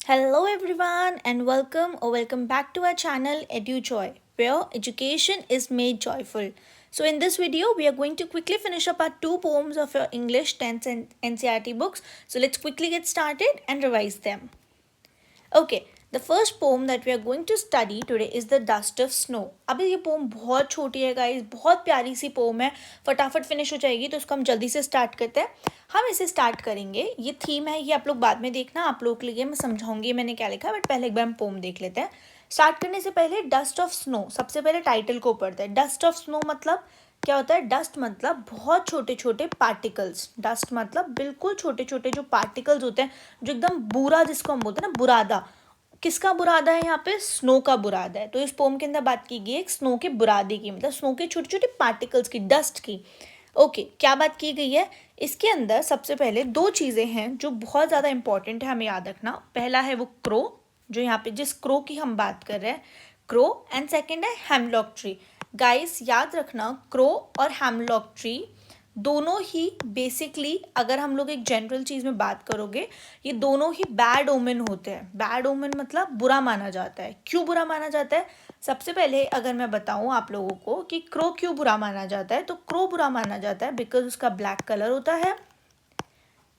Hello everyone and welcome back to our channel EduJoy where education is made joyful. So in this video we are going to quickly finish up our two poems of your English 10th and NCERT books. So let's quickly get started and revise them. Okay, the first poem that we are going to study today is The Dust of Snow. अभी ये pome बहुत छोटी है guys, बहुत प्यारी सी pome है, फटाफट finish हो जाएगी तो इसको हम जल्दी से स्टार्ट करते हैं. हम इसे स्टार्ट करेंगे. ये थीम है, ये आप लोग बाद में देखना, आप लोगों के लिए मैं समझाऊंगी मैंने क्या लिखा है, बट पहले एक बार हम पोम देख लेते हैं. स्टार्ट करने से पहले डस्ट ऑफ स्नो, सबसे पहले टाइटल को पढ़ते हैं. डस्ट ऑफ स्नो मतलब क्या होता है? डस्ट मतलब बहुत छोटे छोटे पार्टिकल्स. डस्ट मतलब बिल्कुल छोटे छोटे जो पार्टिकल्स होते हैं, जो एकदम बुरा, जिसको हम बोलते हैं ना बुरादा. किसका बुरादा है यहाँ पे? स्नो का बुरादा है. तो इस पोम के अंदर बात की गई एक स्नो के बुरादे की, मतलब स्नो के छोटे छोटे पार्टिकल्स की, डस्ट की. ओके, क्या बात की गई है इसके अंदर? सबसे पहले दो चीज़ें हैं जो बहुत ज़्यादा इंपॉर्टेंट है, हमें याद रखना. पहला है वो क्रो, जो यहाँ पे जिस क्रो की हम बात कर रहे हैं, क्रो. एंड सेकेंड है हेमलॉक ट्री. गाइस याद रखना, क्रो और हेमलॉक ट्री दोनों ही बेसिकली, अगर हम लोग एक जनरल चीज़ में बात करोगे, ये दोनों ही बैड ओमेन होते हैं. बैड ओमेन मतलब बुरा माना जाता है. क्यों बुरा माना जाता है? सबसे पहले अगर मैं बताऊं आप लोगों को कि क्रो क्यों बुरा माना जाता है, तो क्रो बुरा माना जाता है बिकॉज उसका ब्लैक कलर होता है,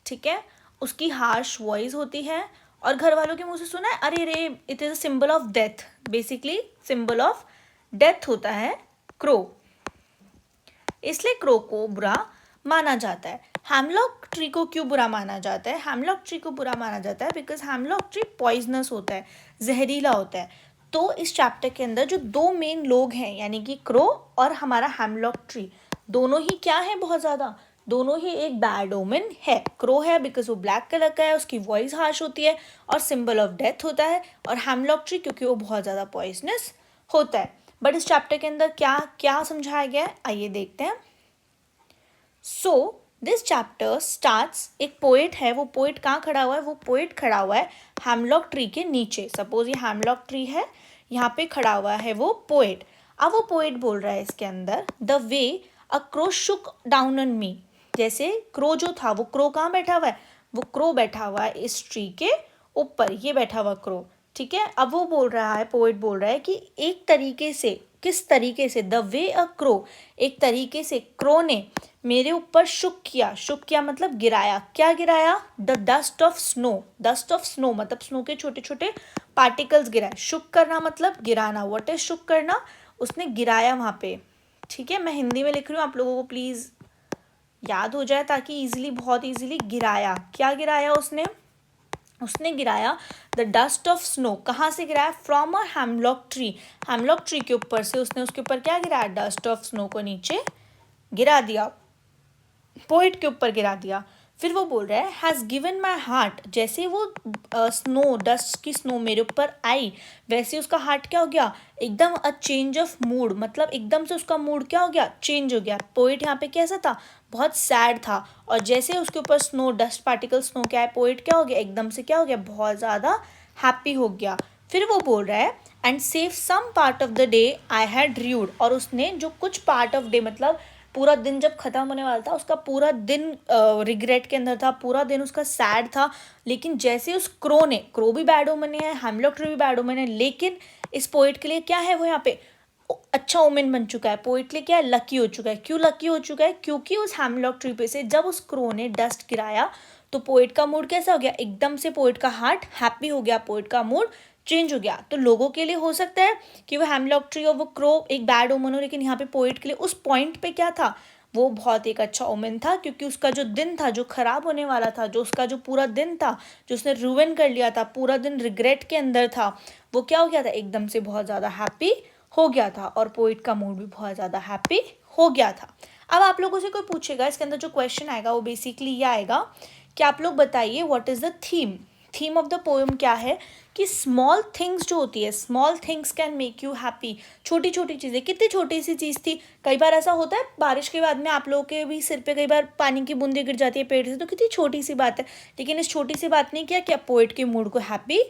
ठीक है, उसकी हार्श वॉइस होती है, और घर वालों के मुंह से सुना है, अरे रे it is a symbol of death. Basically symbol of death होता है क्रो, इसलिए क्रो को बुरा माना जाता है. हेमलॉक ट्री को क्यों बुरा माना जाता है? हेमलॉक ट्री को बुरा माना जाता है बिकॉज हेमलॉक ट्री पॉइजनस होता है, जहरीला होता है. तो इस चैप्टर के अंदर जो दो मेन लोग हैं, यानी कि क्रो और हमारा हेमलॉक ट्री, दोनों ही क्या है? बहुत ज़्यादा, दोनों ही एक बैड ओमेन है. क्रो है बिकॉज वो ब्लैक कलर का है, उसकी वॉइस हार्श होती है और सिंबल ऑफ डेथ होता है. और हेमलॉक ट्री क्योंकि वो बहुत ज़्यादा पॉइजनस होता है. बट इस चैप्टर के अंदर क्या क्या समझाया गया है, आइए देखते हैं. सो दिस चैप्टर स्टार्ट्स, एक पोएट है, वो पोएट कहाँ खड़ा हुआ है? वो पोएट खड़ा हुआ है हेमलॉक ट्री के नीचे. सपोज ये हेमलॉक ट्री है, यहाँ पे खड़ा हुआ है वो पोएट. अब वो पोएट बोल रहा है इसके अंदर, the way a crow Shuk down on me. जैसे क्रो जो था, वो क्रो कहाँ बैठा हुआ है? वो क्रो बैठा हुआ है इस ट्री के ऊपर, ये बैठा हुआ क्रो, ठीक है. अब वो बोल रहा है, पोएट बोल रहा है कि एक तरीके से, किस तरीके से? द वे अ क्रो, एक तरीके से क्रो ने मेरे ऊपर शुक किया. शुक किया मतलब गिराया. क्या गिराया? The dust of snow. Dust of snow मतलब स्नो के छोटे छोटे पार्टिकल्स गिराए. शुक करना मतलब गिराना. व्हाट इज शुक करना? उसने गिराया वहाँ पे, ठीक है. मैं हिंदी में लिख रही हूँ, आप लोगों को प्लीज़ याद हो जाए ताकि इजीली, बहुत इजीली. गिराया, क्या गिराया उसने? उसने गिराया द डस्ट ऑफ स्नो. कहाँ से गिराया? From a hemlock tree. Hemlock tree के ऊपर से उसने उसके ऊपर क्या गिराया? डस्ट ऑफ स्नो को नीचे गिरा दिया, पोइट के ऊपर गिरा दिया. फिर वो बोल रहा है हैज़ गिवन माई हार्ट. जैसे वो स्नो, डस्ट की स्नो मेरे ऊपर आई, वैसे उसका हार्ट क्या हो गया? एकदम अ चेंज ऑफ मूड, मतलब एकदम से उसका मूड क्या हो गया? चेंज हो गया. पोइट यहाँ पे कैसा था? बहुत सैड था. और जैसे उसके ऊपर स्नो, डस्ट पार्टिकल स्नो क्या है, पोइट क्या हो गया? एकदम से क्या हो गया? बहुत ज़्यादा हैप्पी हो गया. फिर वो बोल रहा है and save some part of the day I had dude. और उसने जो कुछ पार्ट ऑफ डे, मतलब पूरा दिन जब खत्म होने वाला था, उसका पूरा दिन रिग्रेट के अंदर था, पूरा दिन उसका सैड था. लेकिन जैसे उस क्रो ने, क्रो भी बैड ओमेन है, हेमलॉक ट्री भी बैड ओमेन है, लेकिन इस पोइट के लिए क्या है? वो यहाँ पे अच्छा ओमेन बन चुका है. पोइट के लिए क्या है? लकी हो चुका है. क्यों लकी हो चुका है? क्योंकि उस हेमलॉक ट्री पे से जब उस क्रो ने डस्ट गिराया तो पोइट का मूड कैसा हो गया? एकदम से पोइट का हार्ट हैप्पी हो गया, पोइट का मूड चेंज हो गया. तो लोगों के लिए हो सकता है कि वो हेमलॉक ट्री और वो क्रो एक बैड ओमन हो, लेकिन यहाँ पे पोइट के लिए उस पॉइंट पे क्या था? वो बहुत एक अच्छा ओमेन था, क्योंकि उसका जो दिन था, जो खराब होने वाला था, जो उसका जो पूरा दिन था, जो उसने रूइन कर लिया था, पूरा दिन रिग्रेट के अंदर था, वो क्या हो गया था? एकदम से बहुत ज़्यादा हैप्पी हो गया था. और पोइट का मूड भी बहुत ज़्यादा हैप्पी हो गया था. अब आप लोगों से कोई पूछेगा, इसके अंदर जो क्वेश्चन आएगा वो बेसिकली ये आएगा कि आप लोग बताइए what is the theme. Theme of the poem क्या है? कि स्मॉल थिंग्स जो होती है, small things can make you happy. छोटी छोटी चीज़ें. कितनी छोटी सी चीज़ थी. कई बार ऐसा होता है बारिश के बाद में आप लोगों के भी सिर पे कई बार पानी की बूंदें गिर जाती है पेड़ से, तो कितनी छोटी सी बात है, लेकिन इस छोटी सी बात ने क्या पोएट के मूड को हैप्पी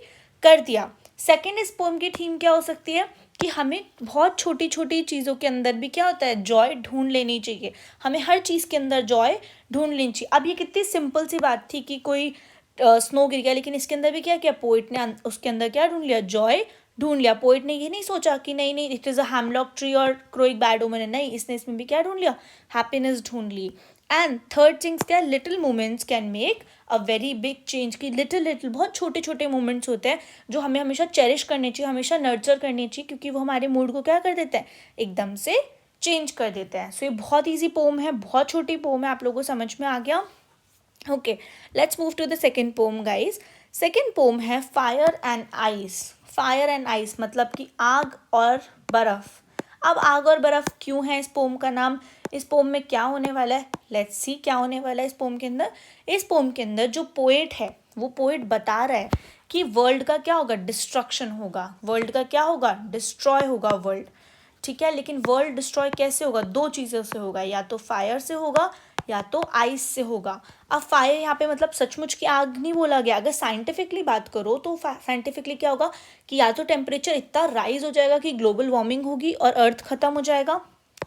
कर दिया. सेकेंड, इस पोएम की थीम क्या हो सकती है? कि हमें बहुत छोटी छोटी चीज़ों के अंदर भी क्या होता है? जॉय ढूंढ लेनी चाहिए. हमें हर चीज़ के अंदर जॉय ढूंढ लेनी चाहिए. अब ये कितनी सिंपल सी बात थी कि कोई स्नो गिर गया, लेकिन इसके अंदर भी क्या किया, पोइट ने उसके अंदर क्या ढूंढ लिया, जॉय ढूंढ लिया। पोइट ने ये नहीं सोचा कि नहीं नहीं it is a hemlock tree और क्रोइक बैड ओमेन है, नहीं, इसने इसमें भी क्या ढूंढ लिया, हैप्पीनेस ढूंढ ली। एंड थर्ड थिंग्स क्या, little moments can make a very big change. की लिटिल लिटिल बहुत छोटे छोटे मोमेंट्स होते हैं जो हमें हमेशा चेरिश करने चाहिए, हमेशा नर्चर करनी चाहिए, क्योंकि वो हमारे मूड को क्या कर देते हैं, एकदम से चेंज कर देते हैं। सो ये बहुत ईजी पोम है, बहुत छोटी पोम है, आप लोगों को समझ में आ गया। Okay, let's move to the second poem guys. Second poem है fire and ice. Fire and ice मतलब कि आग और बर्फ। अब आग और बर्फ क्यों है इस पोम का नाम, इस पोम में क्या होने वाला है, लेट्स सी क्या होने वाला है इस पोम के अंदर। इस पोम के अंदर जो पोएट है वो पोएट बता रहा है कि वर्ल्ड का क्या होगा, डिस्ट्रक्शन होगा, वर्ल्ड का क्या होगा, डिस्ट्रॉय होगा वर्ल्ड, ठीक है। लेकिन वर्ल्ड डिस्ट्रॉय कैसे होगा, दो चीज़ों से होगा, या तो फायर से होगा या तो आइस से होगा। अब फायर यहाँ पे मतलब सचमुच की आग नहीं बोला गया, अगर साइंटिफिकली बात करो तो साइंटिफिकली क्या होगा कि या तो टेम्परेचर इतना राइज हो जाएगा कि ग्लोबल वार्मिंग होगी और अर्थ ख़त्म हो जाएगा,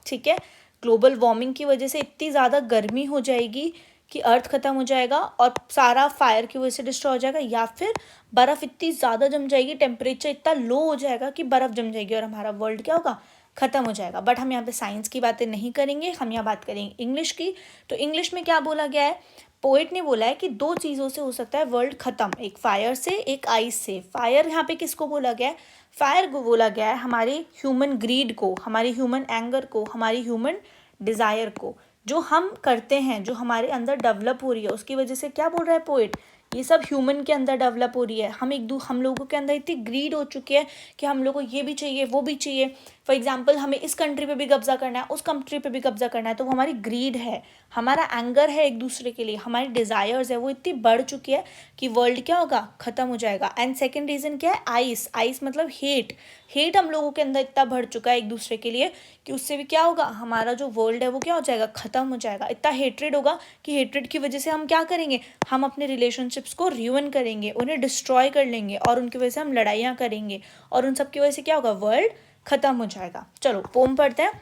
ठीक है, ग्लोबल वार्मिंग की वजह से इतनी ज़्यादा गर्मी हो जाएगी कि अर्थ ख़त्म हो जाएगा और सारा फायर की वजह से डिस्ट्रॉय हो जाएगा, या फिर बर्फ़ इतनी ज़्यादा जम जाएगी, टेम्परेचर इतना लो हो जाएगा कि बर्फ़ जम जाएगी और हमारा वर्ल्ड क्या होगा, ख़त्म हो जाएगा। बट हम यहाँ पे साइंस की बातें नहीं करेंगे, हम यहाँ बात करेंगे इंग्लिश की। तो इंग्लिश में क्या बोला गया है, पोएट ने बोला है कि दो चीज़ों से हो सकता है वर्ल्ड ख़त्म, एक फायर से एक आइस से। फायर यहाँ पे किसको बोला गया है, फायर को बोला गया है हमारे ह्यूमन ग्रीड को, हमारी ह्यूमन एंगर को, हमारी ह्यूमन डिज़ायर को, जो हम करते हैं, जो हमारे अंदर डेवलप हो रही है, उसकी वजह से क्या बोल रहा है पोएट, ये सब ह्यूमन के अंदर डेवलप हो रही है। हम लोगों के अंदर इतनी ग्रीड हो चुकी है कि हम लोगों को ये भी चाहिए वो भी चाहिए। फॉर एग्जांपल हमें इस कंट्री पे भी कब्जा करना है, उस कंट्री पे भी कब्जा करना है, तो वो हमारी ग्रीड है, हमारा एंगर है एक दूसरे के लिए, हमारी डिज़ायर्स है वो इतनी बढ़ चुकी है कि वर्ल्ड क्या होगा, ख़त्म हो जाएगा। एंड सेकेंड रीज़न क्या है, आइस। आइस मतलब हेट। हेट हम लोगों के अंदर इतना बढ़ चुका है एक दूसरे के लिए कि उससे भी क्या होगा, हमारा जो वर्ल्ड है वो क्या हो जाएगा, ख़त्म हो जाएगा। इतना हेट्रेड होगा कि हेट्रेड की वजह से हम क्या करेंगे, हम अपने रिलेशनशिप्स को रियून करेंगे, उन्हें डिस्ट्रॉय कर लेंगे और उनकी वजह से हम लड़ाइयाँ करेंगे और उन सब की वजह से क्या होगा, वर्ल्ड ख़त्म हो जाएगा। चलो पोम पढ़ते हैं।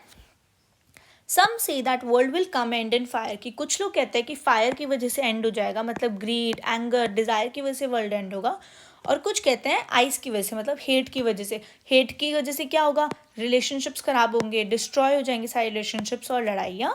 Some say that world will come end in fire, कि कुछ लोग कहते हैं कि फायर की वजह से एंड हो जाएगा, मतलब ग्रीड, एंगर, डिज़ायर की वजह से वर्ल्ड एंड होगा। और कुछ कहते हैं आइस की वजह से, मतलब हेट की वजह से। हेट की वजह से क्या होगा, रिलेशनशिप्स खराब होंगे, डिस्ट्रॉय हो जाएंगे सारे रिलेशनशिप्स और लड़ाइयाँ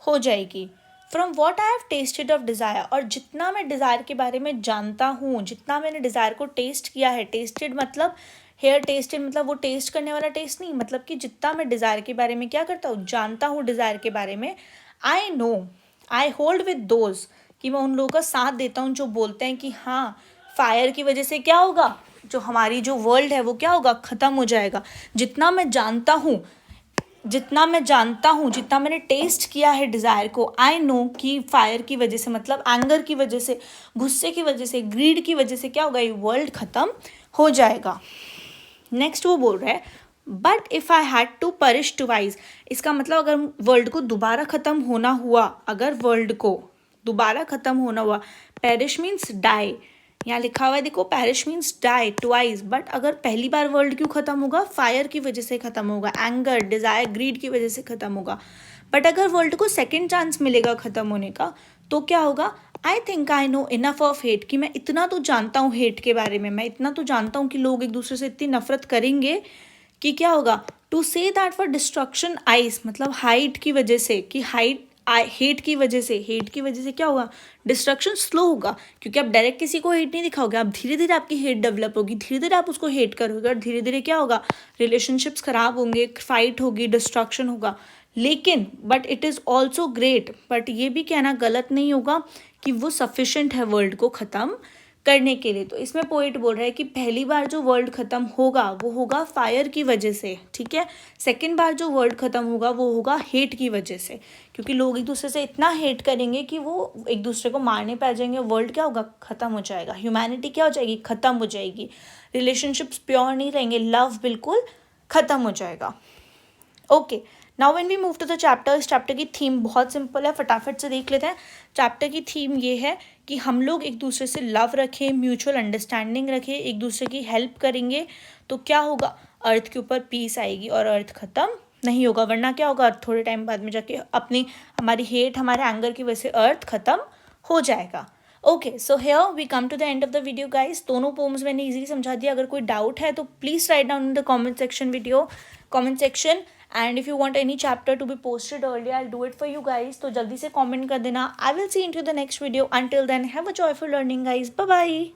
हो जाएगी। From what I have tested of desire, और जितना मैं डिज़ायर के बारे में जानता हूँ, जितना मैंने डिज़ायर को टेस्ट किया है, टेस्टेड मतलब हेयर टेस्टेड मतलब वो टेस्ट करने वाला टेस्ट नहीं, मतलब कि जितना मैं डिज़ायर के बारे में क्या करता हूँ, जानता हूँ डिज़ायर के बारे में। I know, I hold with those, कि मैं उन लोगों का साथ देता हूँ जो बोलते हैं कि हाँ फायर की वजह से क्या होगा, जो हमारी जो वर्ल्ड है वो क्या होगा, ख़त्म हो जाएगा। जितना मैं जानता हूँ, जितना मैं जानता हूँ, जितना मैंने टेस्ट किया है डिज़ायर को, आई नो कि फायर की वजह से, मतलब एंगर की वजह से, गुस्से की वजह से, ग्रीड की वजह से क्या होगा, ये वर्ल्ड ख़त्म हो जाएगा। नेक्स्ट वो बोल रहा है but if I had to perish twice, इसका मतलब अगर वर्ल्ड को दोबारा ख़त्म होना हुआ, अगर वर्ल्ड को दोबारा ख़त्म होना हुआ, पेरिश मीन्स डाई, यहाँ लिखा हुआ है देखो, perish means die twice. But अगर पहली बार वर्ल्ड क्यों ख़त्म होगा, फायर की वजह से ख़त्म होगा, एंगर, डिज़ायर, ग्रीड की वजह से ख़त्म होगा। बट अगर वर्ल्ड को सेकेंड चांस मिलेगा ख़त्म होने का, तो क्या होगा, I think I know enough of hate, कि मैं इतना तो जानता हूँ हेट के बारे में, मैं इतना तो जानता हूँ कि लोग एक दूसरे से इतनी नफरत करेंगे कि क्या होगा, to say that for destruction ice, मतलब हाइट की वजह से, कि हाइट हेट की वजह से, हेट की वजह से क्या होगा, डिस्ट्रक्शन स्लो होगा, क्योंकि आप डायरेक्ट किसी को हेट नहीं दिखाओगे, आप धीरे धीरे आपकी हेट डेवलप होगी, धीरे धीरे आप उसको हेट करोगे और धीरे धीरे क्या होगा, रिलेशनशिप्स खराब होंगे, फाइट होगी, डिस्ट्रक्शन होगा। लेकिन but it is also great, but ये भी कहना गलत नहीं होगा कि वो सफिशेंट है वर्ल्ड को ख़त्म करने के लिए। तो इसमें पोइट बोल रहा है कि पहली बार जो वर्ल्ड ख़त्म होगा वो होगा फायर की वजह से, ठीक है। सेकेंड बार जो वर्ल्ड ख़त्म होगा वो होगा हेट की वजह से, क्योंकि लोग एक दूसरे से इतना हेट करेंगे कि वो एक दूसरे को मारने पे आ जाएंगे, वर्ल्ड क्या होगा, ख़त्म हो जाएगा, ह्यूमैनिटी क्या हो जाएगी, ख़त्म हो जाएगी, रिलेशनशिप्स प्योर नहीं रहेंगे, लव बिल्कुल ख़त्म हो जाएगा। Okay, now when we move to the chapter, इस चैप्टर की थीम बहुत सिंपल है, फटाफट से देख लेते हैं। चैप्टर की थीम ये है कि हम लोग एक दूसरे से लव रखें, म्यूचुअल अंडरस्टैंडिंग रखें, एक दूसरे की हेल्प करेंगे, तो क्या होगा, अर्थ के ऊपर पीस आएगी और अर्थ ख़त्म नहीं होगा। वरना क्या होगा, अर्थ थोड़े टाइम बाद में जाके हमारी हेट, हमारे एंगर की वजह से अर्थ ख़त्म हो जाएगा। Okay, so here we come to the end of the video guys. दोनों पोम्स मैंने इजीली समझा दिया. अगर कोई डाउट है तो please write down in the comment section. And if you want any chapter to be posted earlier, I do it for you guys. तो जल्दी से कमेंट कर देना. I will see in to the next video. Until then have a joyful learning guys. Bye bye.